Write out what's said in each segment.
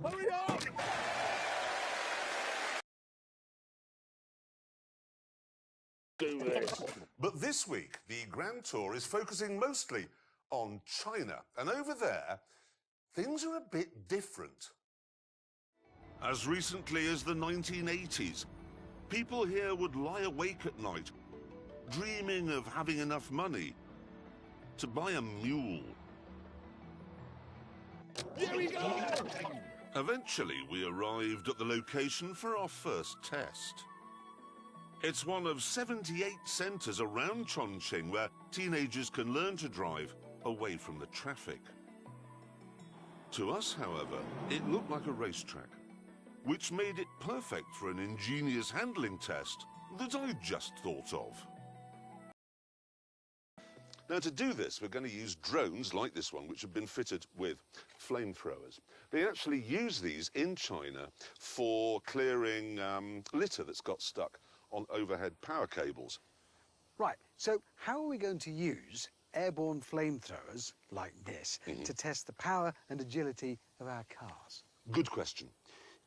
Hurry up! Do this. But this week, the Grand Tour is focusing mostly on China. And over there, things are a bit different. As recently as the 1980s, people here would lie awake at night, dreaming of having enough money to buy a mule. Here we go! Eventually, we arrived at the location for our first test. It's one of 78 centres around Chongqing where teenagers can learn to drive away from the traffic. To us, however, it looked like a racetrack, which made it perfect for an ingenious handling test that I just thought of. Now, to do this, we're going to use drones like this one, which have been fitted with flamethrowers. They actually use these in China for clearing litter that's got stuck on overhead power cables. Right, so how are we going to use airborne flamethrowers like this to test the power and agility of our cars? Good question.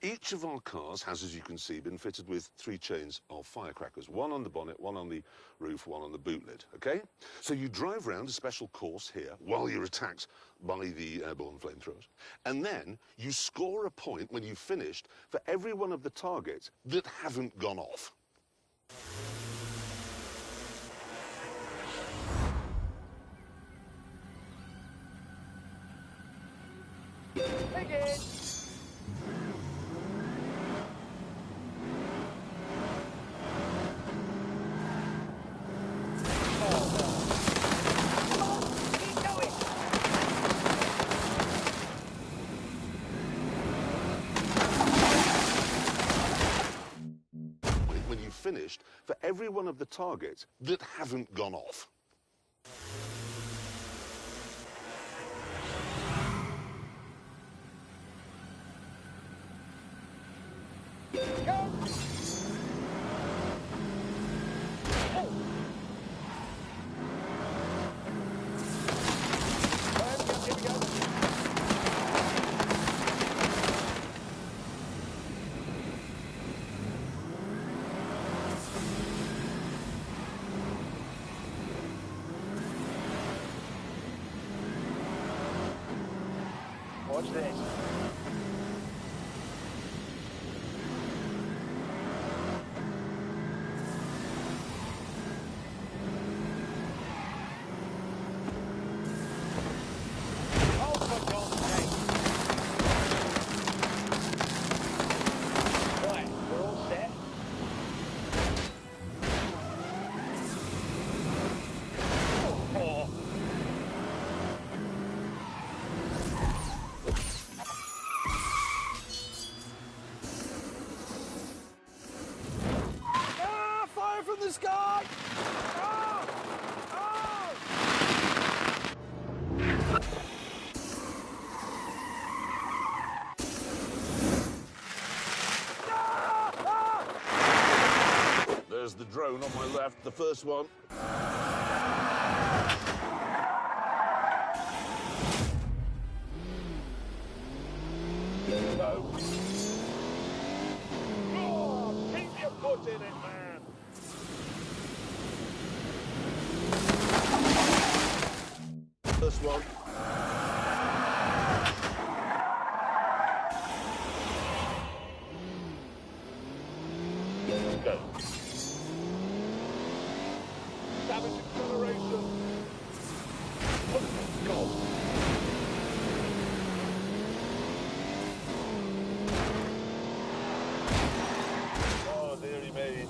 Each of our cars has, as you can see, been fitted with 3 chains of firecrackers. One on the bonnet, one on the roof, one on the boot lid, OK? So you drive round a special course here while you're attacked by the airborne flamethrowers. And then you score a point when you've finished for every one of the targets that haven't gone off. Again. When you've finished for every one of the targets that haven't gone off. Watch this. Oh, for God's sake. Right, we're all set. Oh. Fire from the sky! Oh! Oh! There's the drone on my left, the first one. Go. Oh, keep your foot in it, man. First one. Go. Savage acceleration. Oh, God. Oh, dearie me.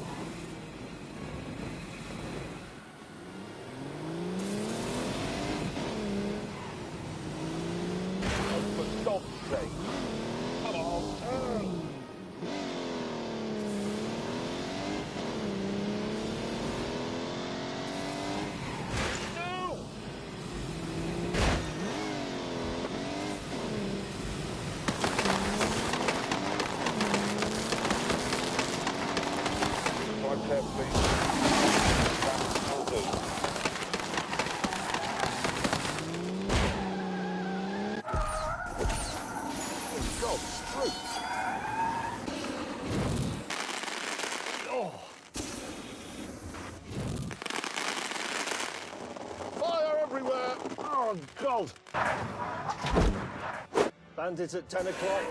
Oh, God! Bandit at 10 o'clock.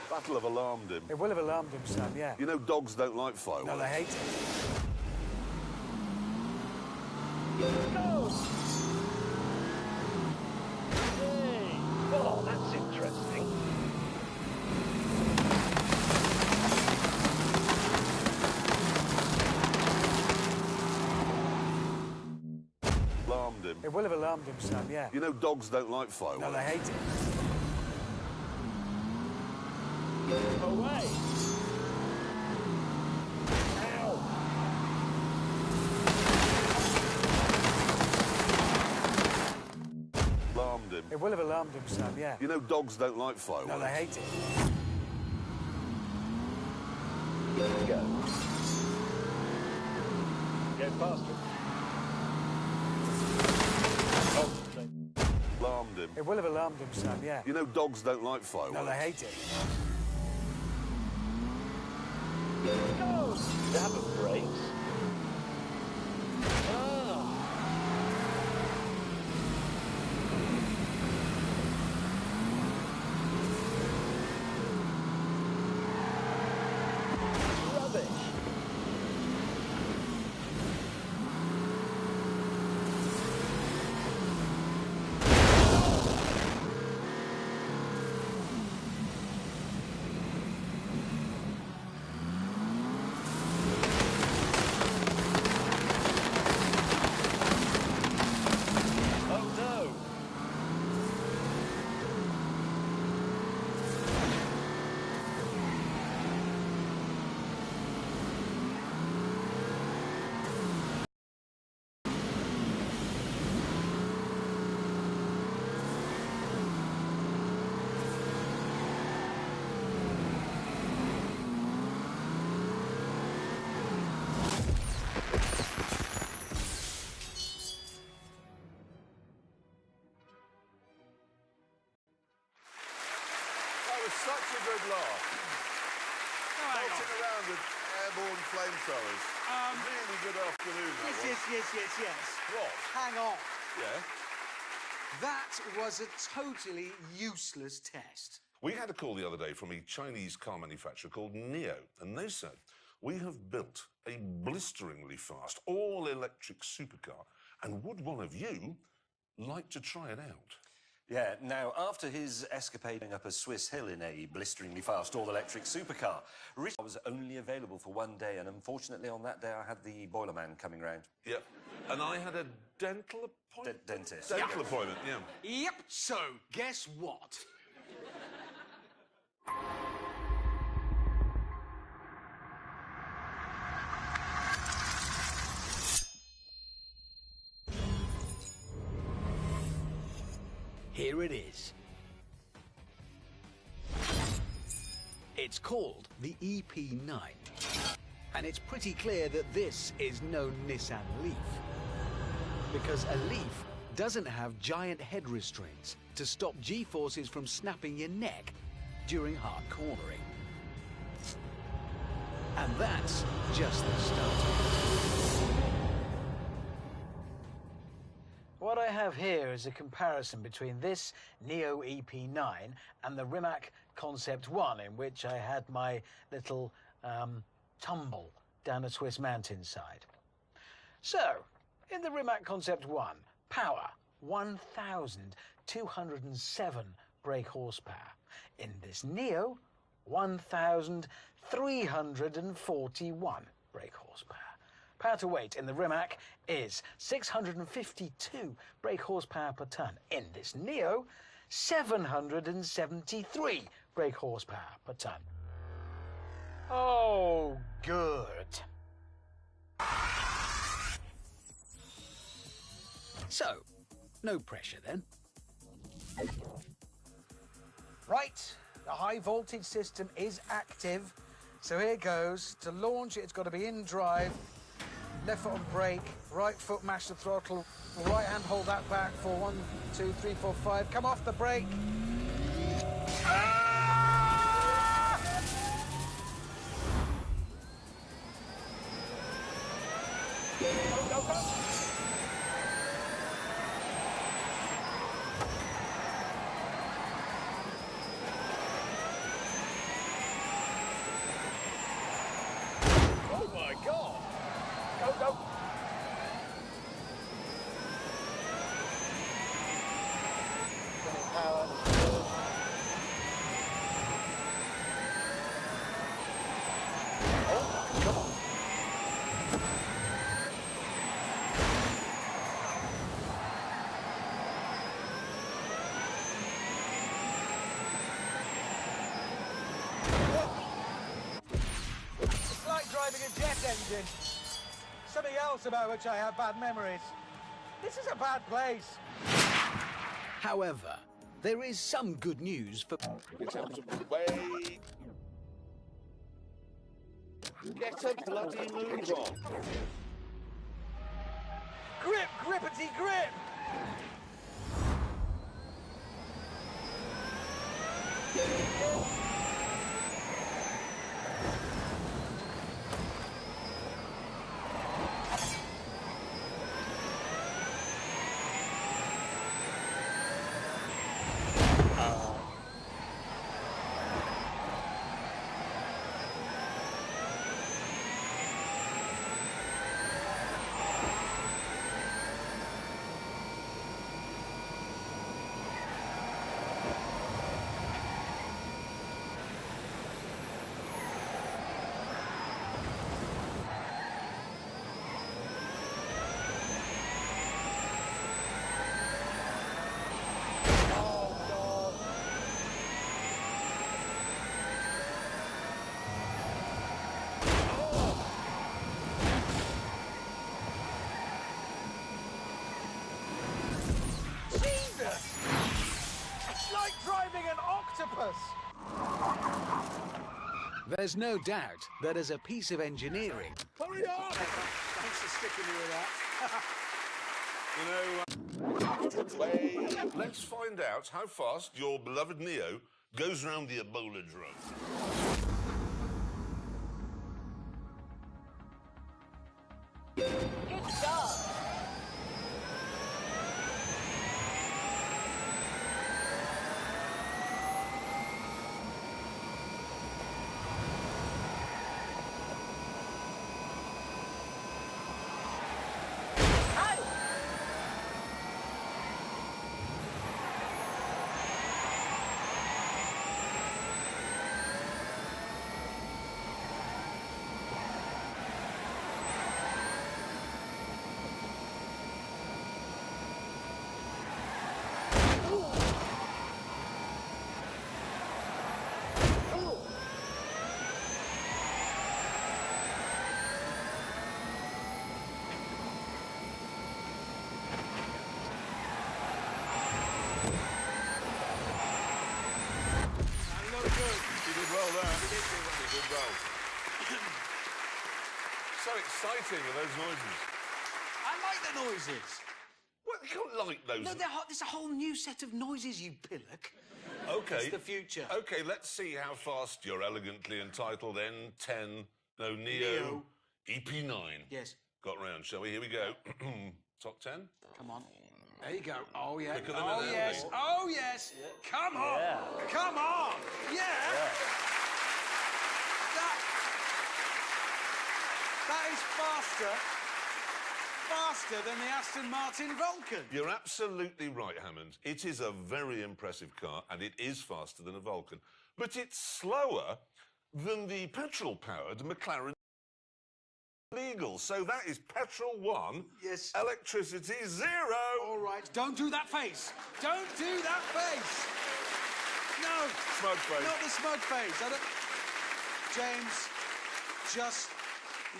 That'll have alarmed him. It will have alarmed him, Sam, yeah. You know dogs don't like fireworks. No, they hate it. Go! Hey! Oh, that's interesting. Alarmed him. It will have alarmed him, Sam, yeah. You know dogs don't like fireworks. No, they hate it. Away! Ow! Alarmed him. It will have alarmed him, Sam, yeah. You know dogs don't like fireworks. No, they hate it. Go. Go faster. Oh, Alarmed him. It will have alarmed him, Sam, yeah. You know dogs don't like fireworks. No, they hate it. go! Dab of brakes. Ah! Rubbish. Oh no! That was such a good laugh. Bolting around with airborne flamethrowers. Really good afternoon, that was. Yes. What? Hang on. Yeah. That was a totally useless test. We had a call the other day from a Chinese car manufacturer called NIO, and they said, we have built a blisteringly fast, all-electric supercar, and would one of you like to try it out? Yeah, now, after his escapading up a Swiss hill in a blisteringly fast all-electric supercar, Rich was only available for one day, and unfortunately on that day I had the boiler man coming round. Yep. And I had a dental appointment? Dentist. Dental appointment, yeah. Yep, so guess what? Here it is. It's called the EP9. And it's pretty clear that this is no Nissan Leaf. Because a Leaf doesn't have giant head restraints to stop G-forces from snapping your neck during hard cornering. And that's just the start. What I have here is a comparison between this NIO EP9 and the Rimac Concept 1, in which I had my little tumble down a Swiss mountainside. So, in the Rimac Concept 1, power 1,207 brake horsepower. In this NIO, 1,341 brake horsepower. Power to weight in the Rimac is 652 brake horsepower per tonne. In this NIO, 773 brake horsepower per tonne. Oh, good. So, no pressure then. Right, the high voltage system is active. So here goes. To launch it, it's got to be in drive. Left foot on brake, right foot mash the throttle, right hand hold that back for 1, 2, 3, 4, 5. Come off the brake. Ah! Go, go, go! engine. Something else about which I have bad memories. This is a bad place. However, there is some good news for... Wait. Get a bloody move on. Grip, grippity grip! There's no doubt that as a piece of engineering... Hurry on! Thanks for sticking me with that. Wait. Let's find out how fast your beloved Neo goes round the Ebola drone. Good job. So exciting with those noises. I like the noises. Well, you can't like those. No, there's a whole new set of noises, you pillock. Okay. It's the future. Okay, let's see how fast you're elegantly entitled N10, no, Neo, EP9. Yes. Got round, shall we? Here we go. Top 10? Come on. There you go. Oh, yeah. Quicker than Oh, an yes. elbow. Oh, yes. Come on. Yeah. Come on. Yeah. That is faster than the Aston Martin Vulcan. You're absolutely right, Hammond. It is a very impressive car, and it is faster than a Vulcan. But it's slower than the petrol-powered McLaren legal. So that is petrol 1, Yes. electricity 0. All right, don't do that face. Don't do that face. No. Smug face. Not the smug face. James, just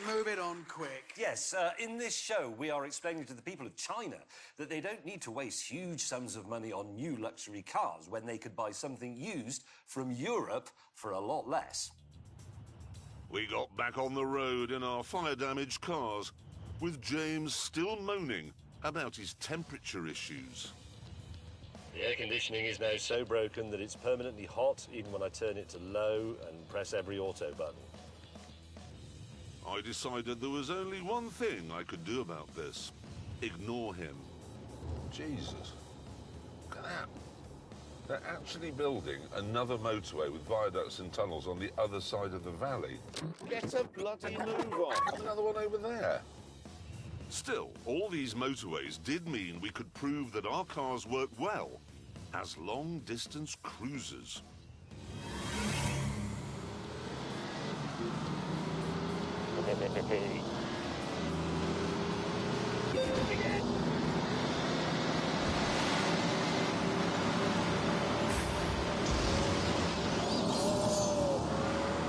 move it on quick. Yes, in this show, we are explaining to the people of China that they don't need to waste huge sums of money on new luxury cars when they could buy something used from Europe for a lot less. We got back on the road in our fire-damaged cars, with James still moaning about his temperature issues. The air conditioning is now so broken that it's permanently hot even when I turn it to low and press every auto button. I decided there was only one thing I could do about this. Ignore him. Jesus. Look at that. They're actually building another motorway with viaducts and tunnels on the other side of the valley. Get a bloody move on. Another one over there. Still, all these motorways did mean we could prove that our cars work well as long-distance cruisers.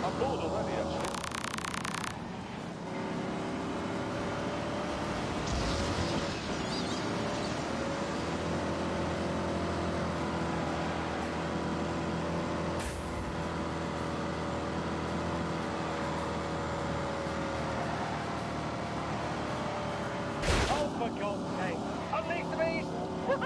I'm bored already, actually. Oh, for God's sake. Unleash the beast! Oh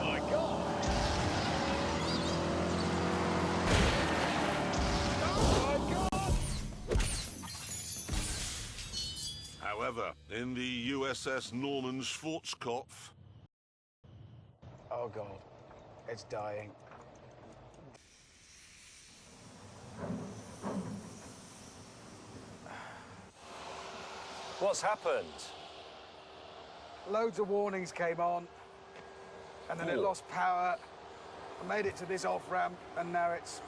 my God! Oh my God! However, in the USS Norman Schwarzkopf, Oh, God. It's dying. What's happened? Loads of warnings came on, and then it lost power. I made it to this off-ramp, and now it's...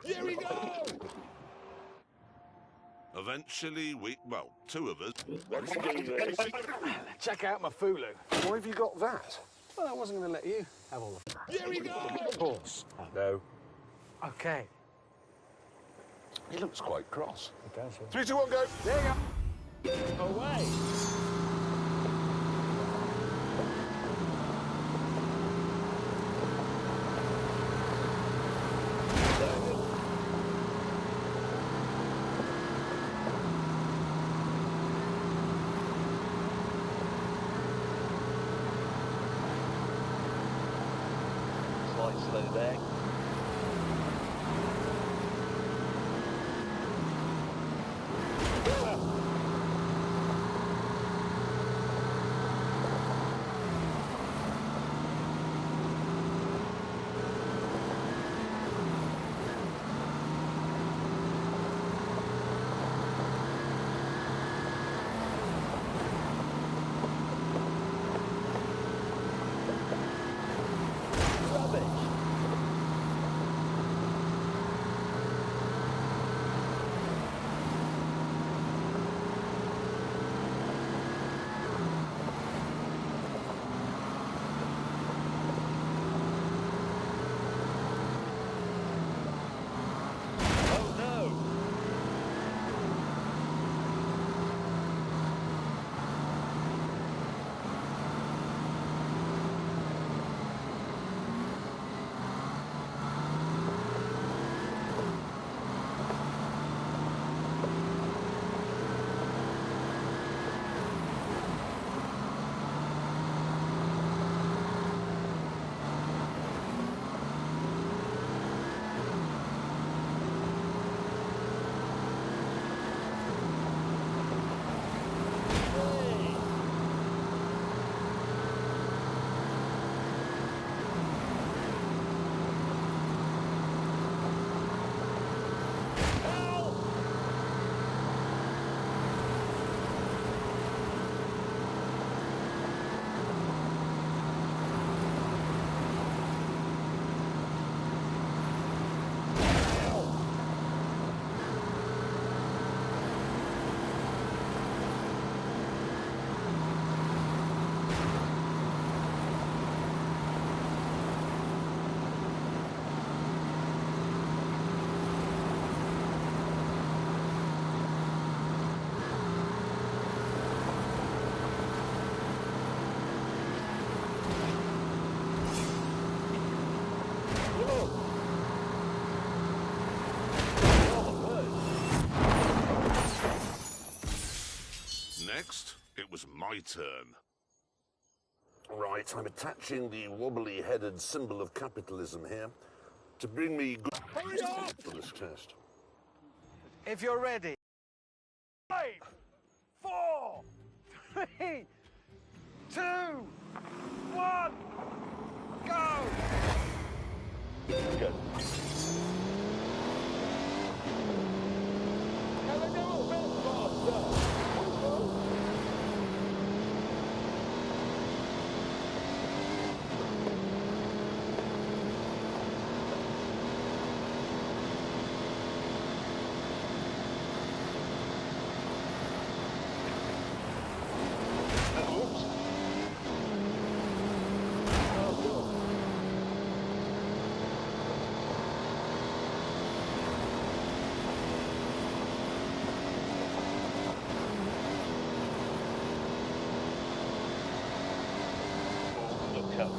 Here we go! eventually well, two of us, Check out my Fulu. Why have you got that? Well, I wasn't going to let you have all the... Here we go! Of course. No. Okay. He looks quite cross. It does, yeah. 3, 2, 1, go. There you go. Away! Slight slow there. Rubbish! Oh no! Hey! Help! Whoa! next, it was my turn. Right, I'm attaching the wobbly-headed symbol of capitalism here to bring me good Hurry up! for this test. If you're ready. 5, 4, 3, 2, 1, go! Good. Can I go a bit faster? Oops. Oh, good.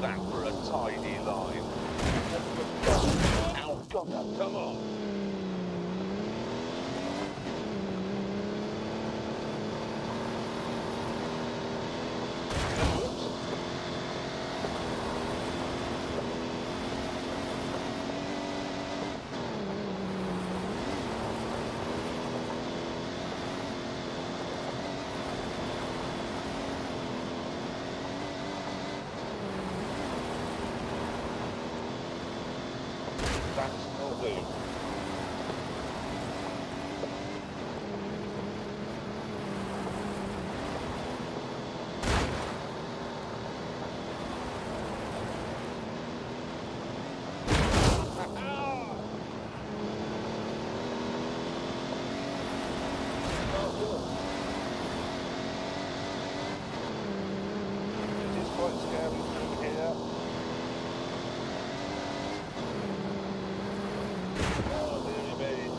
that for a tidy line. Ow, God, come on. That's no do. It is quite scary through here. Oh, dearie me.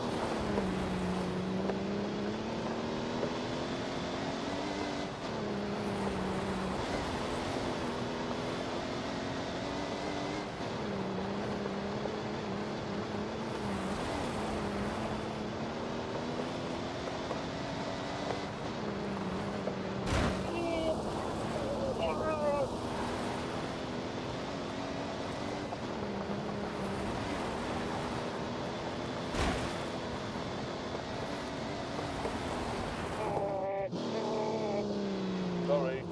Sorry.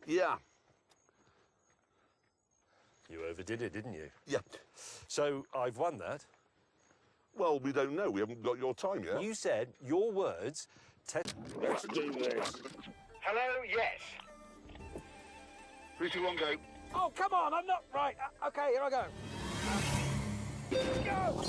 Yeah. You overdid it, didn't you? Yeah. So I've won that. Well, we don't know. We haven't got your time yet. You said your words. Let's do this. Hello, yes. 3, 2, 1, go. Oh, come on, I'm not right. Okay, here I go. Go!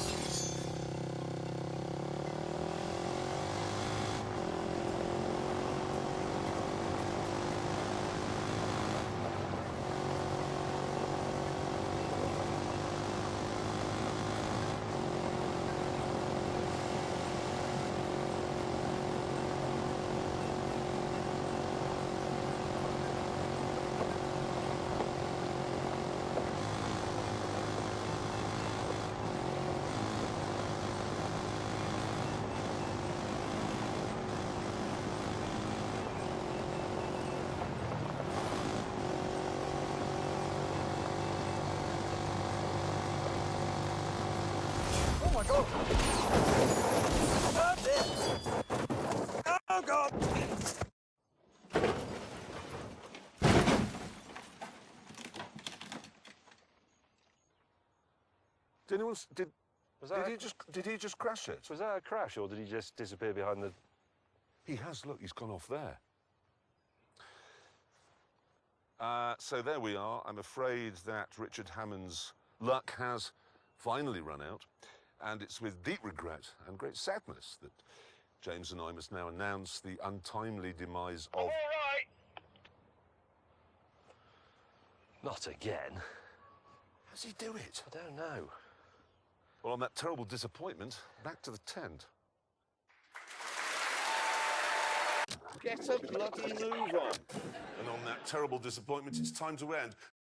Oh my God! That's it! Oh God! Did anyone? Was that Did he just crash it? Was that a crash, or did he just disappear behind the... He has. Look, he's gone off there. So there we are. I'm afraid that Richard Hammond's luck has finally run out, and it's with deep regret and great sadness that James and I must now announce the untimely demise of... All right. Not again. How's he do it? I don't know. Well, on that terrible disappointment, back to the tent. Get a bloody move on. And on that terrible disappointment, it's time to end.